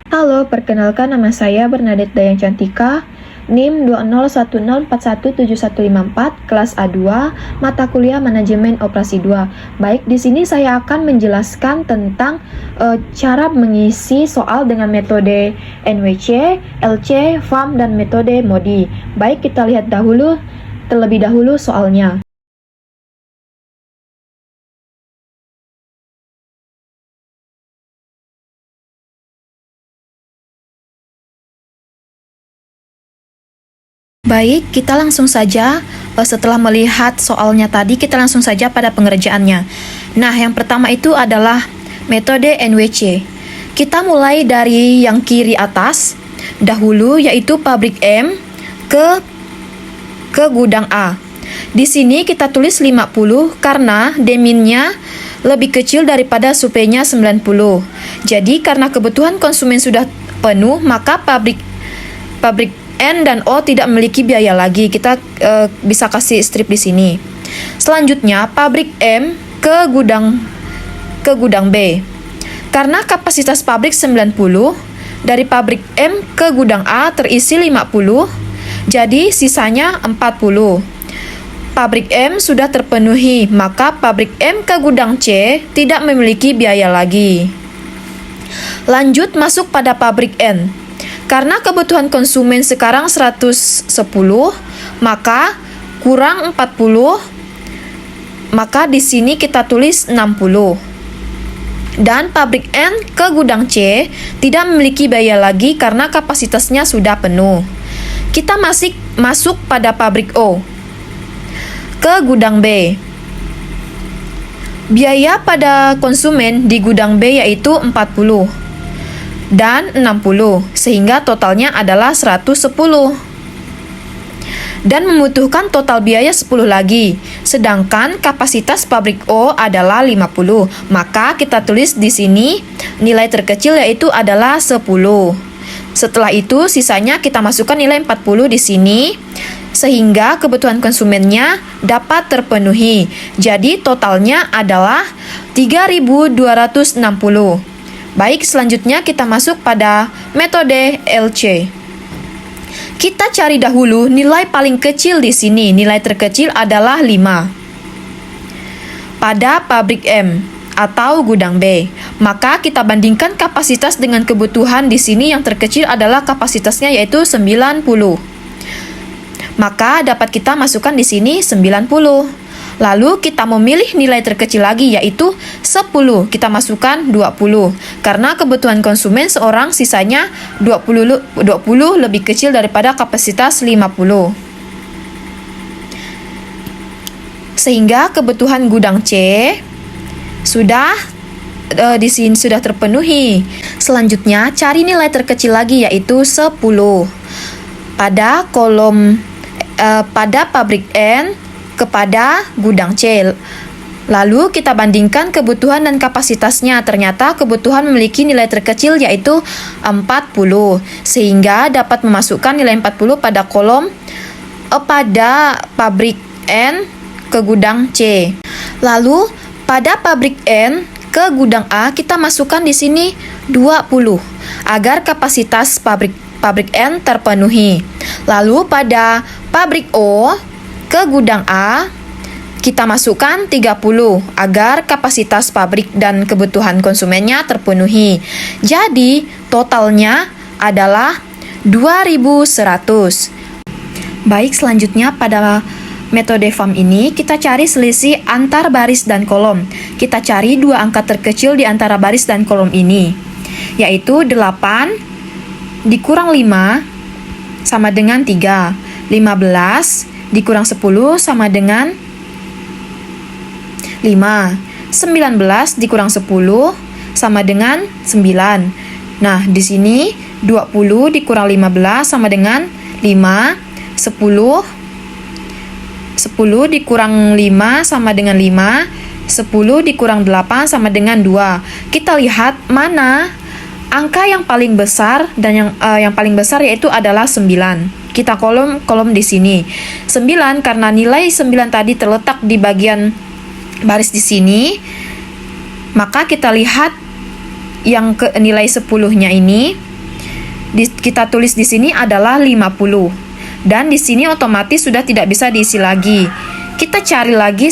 Halo, perkenalkan nama saya Bernadette Dayang Cantika, NIM 20104171154, kelas A2, mata kuliah Manajemen Operasi 2. Baik, di sini saya akan menjelaskan tentang cara mengisi soal dengan metode NWC, LC, FAM, dan metode MODI. Baik, kita lihat terlebih dahulu soalnya. Baik, kita langsung saja setelah melihat soalnya tadi, kita langsung saja pada pengerjaannya. Nah, yang pertama itu adalah metode NWC. Kita mulai dari yang kiri atas dahulu, yaitu pabrik M ke gudang A. Di sini kita tulis 50 karena deminnya lebih kecil daripada suplainya 90. Jadi karena kebutuhan konsumen sudah penuh, maka pabrik N dan O tidak memiliki biaya lagi. Kita bisa kasih strip di sini. Selanjutnya, pabrik M ke gudang B. Karena kapasitas pabrik 90, dari pabrik M ke gudang A terisi 50, jadi sisanya 40. Pabrik M sudah terpenuhi, maka pabrik M ke gudang C tidak memiliki biaya lagi. Lanjut masuk pada pabrik N. Karena kebutuhan konsumen sekarang 110, maka kurang 40, maka di sini kita tulis 60. Dan pabrik N ke gudang C tidak memiliki biaya lagi karena kapasitasnya sudah penuh. Kita masuk pada pabrik O ke gudang B. Biaya pada konsumen di gudang B yaitu 40 dan 60, sehingga totalnya adalah 110. Dan membutuhkan total biaya 10 lagi, sedangkan kapasitas pabrik O adalah 50. Maka kita tulis di sini nilai terkecil yaitu adalah 10. Setelah itu sisanya kita masukkan nilai 40 di sini, sehingga kebutuhan konsumennya dapat terpenuhi. Jadi totalnya adalah 3.260. Baik, selanjutnya kita masuk pada metode LC. Kita cari dahulu nilai paling kecil di sini. Nilai terkecil adalah 5. Pada pabrik M atau gudang B, maka kita bandingkan kapasitas dengan kebutuhan. Di sini yang terkecil adalah kapasitasnya yaitu 90. Maka dapat kita masukkan di sini 90. Lalu kita memilih nilai terkecil lagi yaitu 10. Kita masukkan 20. Karena kebutuhan konsumen seorang sisanya 20 lebih kecil daripada kapasitas 50. Sehingga kebutuhan gudang C di sini sudah terpenuhi. Selanjutnya cari nilai terkecil lagi yaitu 10. Pada pabrik N kepada gudang C. Lalu kita bandingkan kebutuhan dan kapasitasnya. Ternyata kebutuhan memiliki nilai terkecil yaitu 40, sehingga dapat memasukkan nilai 40 pada kolom pada pabrik N ke gudang C. Lalu pada pabrik N ke gudang A kita masukkan di sini 20 agar kapasitas pabrik N terpenuhi. Lalu pada pabrik O ke gudang A, kita masukkan 30 agar kapasitas pabrik dan kebutuhan konsumennya terpenuhi. Jadi, totalnya adalah 2100. Baik, selanjutnya pada metode FAM ini, kita cari selisih antar baris dan kolom. Kita cari dua angka terkecil di antara baris dan kolom ini, yaitu 8 dikurang 5 sama dengan 3. 15 dikurang 10 sama dengan 5. 19 dikurang 10 sama dengan 9. Nah, di sini 20 dikurang 15 sama dengan 5. 10 dikurang 5 sama dengan 5. 10 dikurang 8 sama dengan 2. Kita lihat mana angka yang paling besar, dan yang paling besar yaitu adalah 9. Kita kolom di sini. 9 karena nilai 9 tadi terletak di bagian baris di sini. Maka kita lihat yang ke nilai 10-nya ini kita tulis di sini adalah 50. Dan di sini otomatis sudah tidak bisa diisi lagi. Kita cari lagi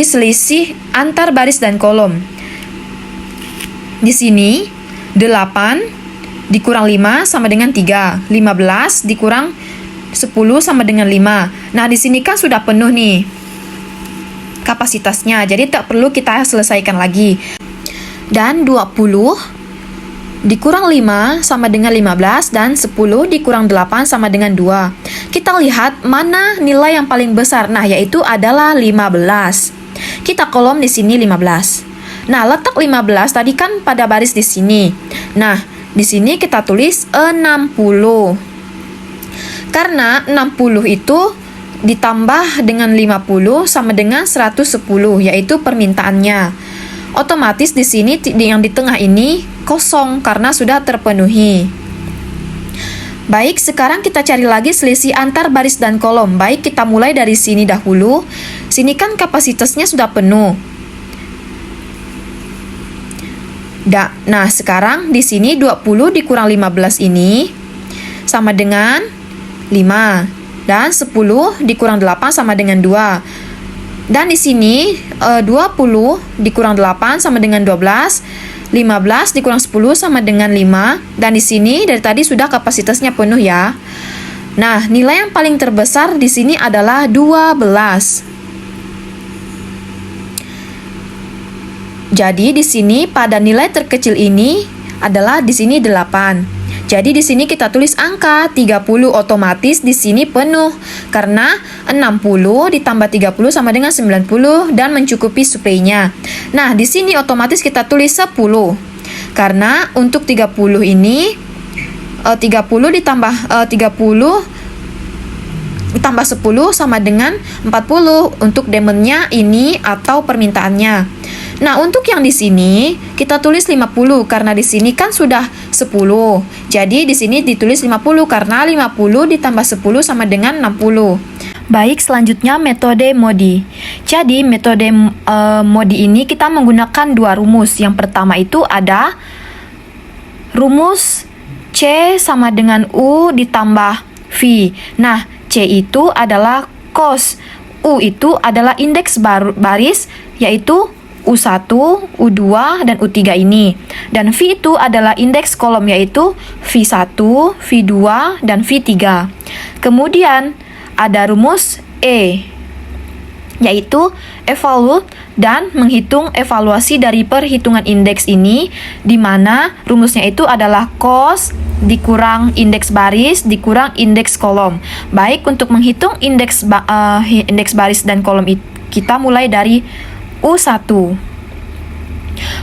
selisih antar baris dan kolom. Di sini 8 dikurang 5 sama dengan 3. 15 dikurang 10 sama dengan 5. Nah, di sini kan sudah penuh nih kapasitasnya. Jadi tak perlu kita selesaikan lagi. Dan 20 dikurang 5 sama dengan 15 dan 10 dikurang 8 sama dengan 2. Kita lihat mana nilai yang paling besar. Nah, yaitu adalah 15. Kita kolom di sini 15. Nah, letak 15 tadi kan pada baris di sini. Nah, di sini kita tulis 60. Karena 60 itu ditambah dengan 50 sama dengan 110, yaitu permintaannya. Otomatis di sini yang di tengah ini kosong karena sudah terpenuhi. Baik, sekarang kita cari lagi selisih antar baris dan kolom. Baik, kita mulai dari sini dahulu. Sini kan kapasitasnya sudah penuh. Nah, sekarang di sini 20 dikurang 15 ini sama dengan 5. Dan 10 dikurang 8 sama dengan 2. Dan di sini 20 dikurang 8 sama dengan 12. 15 dikurang 10 sama dengan 5. Dan di sini dari tadi sudah kapasitasnya penuh ya. Nah, nilai yang paling terbesar di sini adalah 12. Jadi di sini pada nilai terkecil ini adalah di sini 8. Jadi di sini kita tulis angka 30, otomatis di sini penuh karena 60 ditambah 30 sama dengan 90 dan mencukupi suplainya. Nah, di sini otomatis kita tulis 10. Karena untuk 30 ini 30 ditambah 10 sama dengan 40 untuk demandnya ini atau permintaannya. Nah, untuk yang di sini kita tulis 50 karena di sini kan sudah 10. Jadi di sini ditulis 50 karena 50 ditambah 10 sama dengan 60. Baik, selanjutnya metode MODI. Jadi metode MODI ini kita menggunakan dua rumus. Yang pertama itu ada rumus C sama dengan U ditambah V. Nah, C itu adalah cos, U itu adalah indeks baris yaitu U1, U2, dan U3 ini. Dan V itu adalah indeks kolom yaitu V1, V2, dan V3. Kemudian ada rumus E yaitu evaluate dan menghitung evaluasi dari perhitungan indeks ini, di mana rumusnya itu adalah cos dikurang indeks baris dikurang indeks kolom. Baik, untuk menghitung indeks baris dan kolom kita mulai dari U1.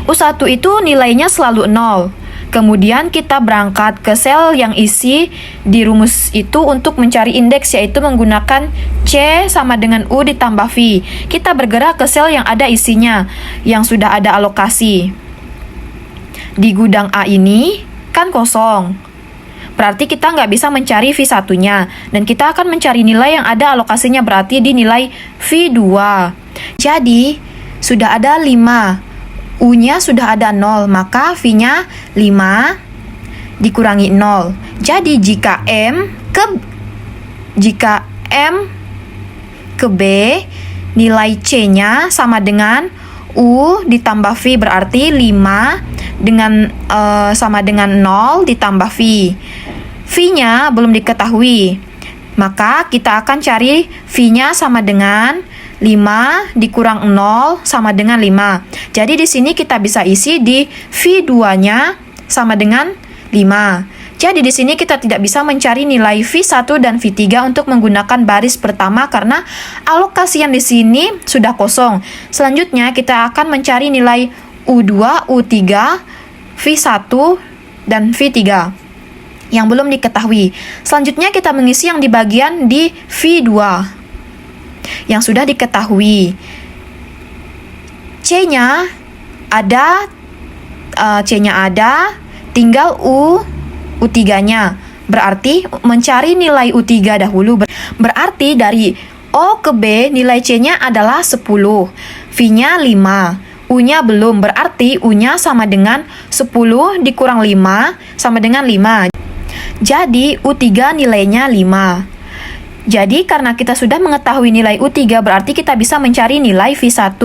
U1 itu nilainya selalu 0. Kemudian kita berangkat ke sel yang isi di rumus itu untuk mencari indeks, yaitu menggunakan C sama dengan U ditambah V. Kita bergerak ke sel yang ada isinya, yang sudah ada alokasi. Di gudang A ini kan kosong. Berarti kita nggak bisa mencari V1-nya. Dan kita akan mencari nilai yang ada alokasinya, berarti di nilai V2. Jadi, sudah ada 5. U-nya sudah ada 0, maka V-nya 5 dikurangi 0. Jadi jika M ke B, nilai C-nya sama dengan U ditambah V, berarti 5 dengan sama dengan 0 ditambah V. V-nya belum diketahui, maka kita akan cari V-nya sama dengan 5 dikurang 0 sama dengan 5. Jadi di sini kita bisa isi di V2-nya sama dengan 5. Jadi di sini kita tidak bisa mencari nilai V1 dan V3 untuk menggunakan baris pertama karena alokasi yang di sini sudah kosong. Selanjutnya kita akan mencari nilai U2, U3, V1 dan V3 yang belum diketahui. Selanjutnya kita mengisi yang di bagian di V2 yang sudah diketahui. C-nya ada, tinggal U3-nya. Berarti mencari nilai U3 dahulu. Berarti dari O ke B nilai C-nya adalah 10, V-nya 5, U-nya belum, berarti U-nya sama dengan 10 dikurang 5 sama dengan 5. Jadi U3 nilainya 5. Jadi karena kita sudah mengetahui nilai U3, berarti kita bisa mencari nilai V1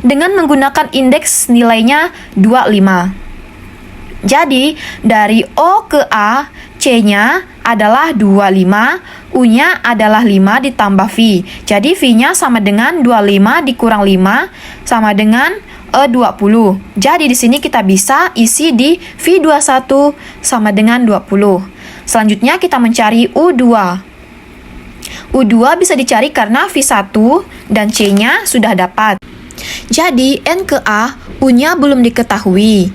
dengan menggunakan indeks nilainya 25. Jadi dari O ke A, C-nya adalah 25, U-nya adalah 5 ditambah V. Jadi V-nya sama dengan 25 dikurang 5 sama dengan 20. Jadi di sini kita bisa isi di V21 sama dengan 20. Selanjutnya kita mencari U2. U2 bisa dicari karena V1 dan C-nya sudah dapat. Jadi N ke A, U-nya belum diketahui.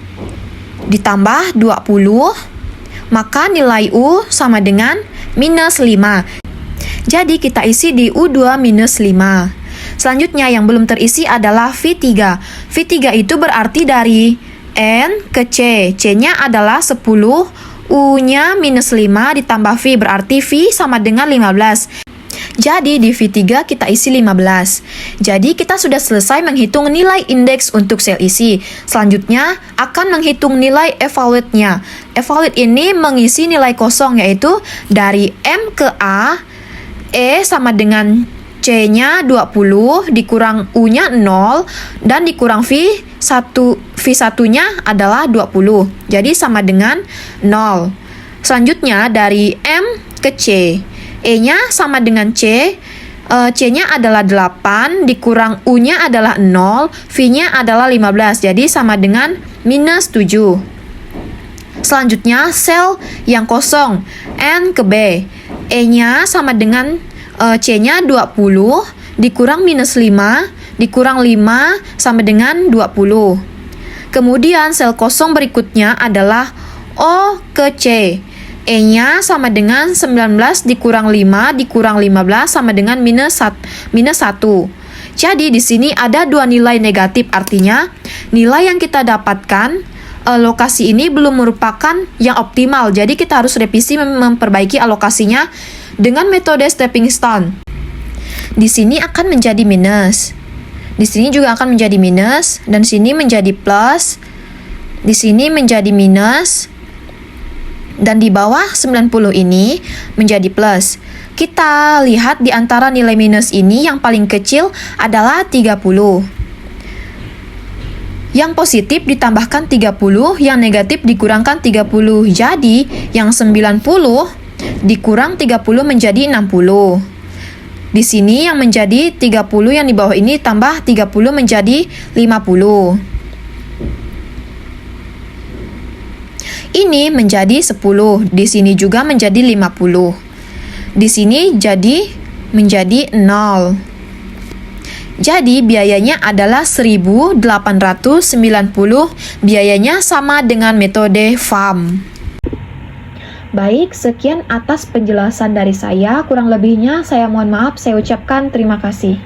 Ditambah 20, maka nilai U sama dengan minus 5. Jadi kita isi di U2 minus 5. Selanjutnya yang belum terisi adalah V3. V3 itu berarti dari N ke C. C-nya adalah 10, U-nya minus 5 ditambah V, berarti V sama dengan 15. Jadi di V3 kita isi 15. Jadi kita sudah selesai menghitung nilai indeks untuk sel isi. Selanjutnya akan menghitung nilai evaluate-nya. Evaluate ini mengisi nilai kosong, yaitu dari M ke A, E sama dengan C-nya 20 dikurang U-nya 0 dan dikurang V1-nya adalah 20. Jadi sama dengan 0. Selanjutnya dari M ke C. E-nya sama dengan C, C-nya adalah 8, dikurang U-nya adalah 0, V-nya adalah 15, jadi sama dengan minus 7. Selanjutnya, sel yang kosong, N ke B. E-nya sama dengan C-nya 20, dikurang minus 5, dikurang 5, sama dengan 20. Kemudian, sel kosong berikutnya adalah O ke C. E-nya sama dengan 19 dikurang 5 dikurang 15 sama dengan minus 1. Jadi di sini ada dua nilai negatif, artinya nilai yang kita dapatkan lokasi ini belum merupakan yang optimal. Jadi kita harus revisi memperbaiki alokasinya dengan metode stepping stone. Di sini akan menjadi minus. Di sini juga akan menjadi minus dan sini menjadi plus. Di sini menjadi minus. Dan di bawah 90 ini menjadi plus. Kita lihat di antara nilai minus ini yang paling kecil adalah 30. Yang positif ditambahkan 30, yang negatif dikurangkan 30. Jadi, yang 90 dikurang 30 menjadi 60. Di sini yang menjadi 30, yang di bawah ini tambah 30 menjadi 50. Ini menjadi 10, di sini juga menjadi 50. Di sini menjadi 0. Jadi biayanya adalah 1.890, biayanya sama dengan metode FAM. Baik, sekian atas penjelasan dari saya, kurang lebihnya saya mohon maaf, saya ucapkan terima kasih.